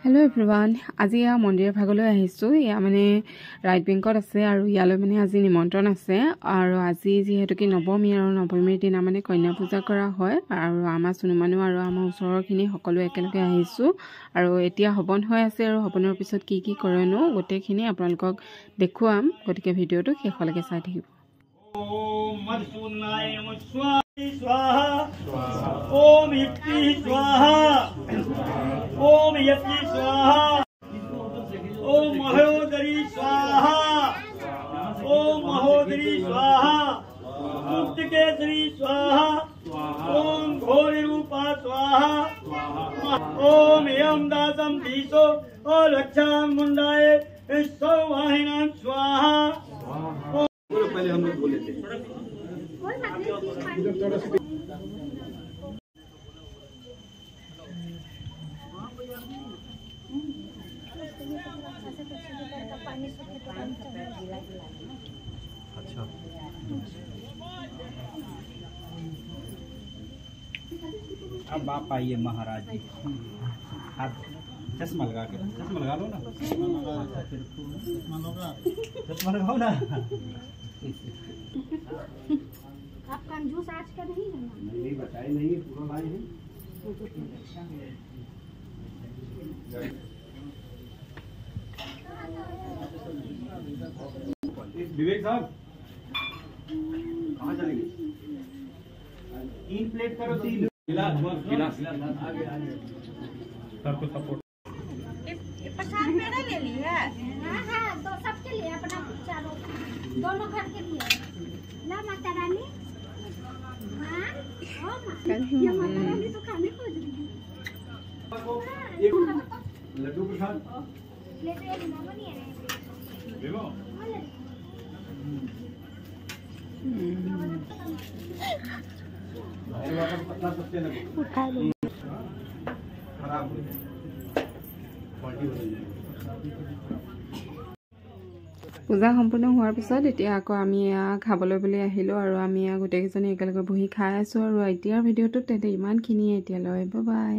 hello everyone आज या मंदिर भागলৈ আহিছো या মানে राइट बेंकत আছে আৰু ইয়ালৈ মানে আজি নিমন্ত্ৰণ আছে আৰু আজি যেহেতু কি নৱমী আৰু নৱমীৰ দিনা মানে কন্যা পূজা কৰা হয় আৰু আমাৰ সুনুমানো আৰু আমাৰ ওচৰৰখিনি সকলো একেলগে আহিছো আৰু এতিয়া হবন হৈ আছে আৰু হবনৰ পিছত কি কি কৰেনো গোটেইখিনি আপোনালোকক দেখুৱাম গতিকে ভিডিওটো শেষলৈকে চাই থাকিব ओम मधुसूदनाय नमः स्वाहा ओम यज्ञ स्वाहा ओम यज्ञ स्वाहा ओम महोदरी स्वाहा ओम महोदरी स्वाहा मुक्तिकेसरी स्वाहा ओम घोरी रूपा स्वाहा ओम यम दासम धीसो और रक्षा मुंडाय सौवाहिनां स्वाहा पहले हम लोग बोले थे अच्छा अब आप आइए महाराज जी हाथ चश्मा लगा लो ना चश्मा लगाओ ना आप कंजूस आज का नहीं है नहीं बताए नहीं पूरा लाए हैं विवेक साहब कहाँ चलेंगे 3 प्लेट करो 3 गिलास सबको सपोर्ट प्रसाद मेरा ले लिया हाँ दो सबके लिए अपना चारों दोनों घर के लिए ला माता रानी हाँ ये माता रानी तो खाने खोज रही है लड्डू प्रसाद ले तो एक नंबर नहीं है देखो पतला सकते ना खराब हो जाए পূজা সম্পূৰ্ণ হোৱাৰ পিছত এতিয়া আকৌ আমি খাবলৈ বুলি আহিলো আৰু আমি গোটেইকেইজনী একেলগে বহি খাই আছো আৰু এতিয়াৰ ভিডিওটো তেতে ইমানখিনিয়ে এতিয়ালৈ বাই বাই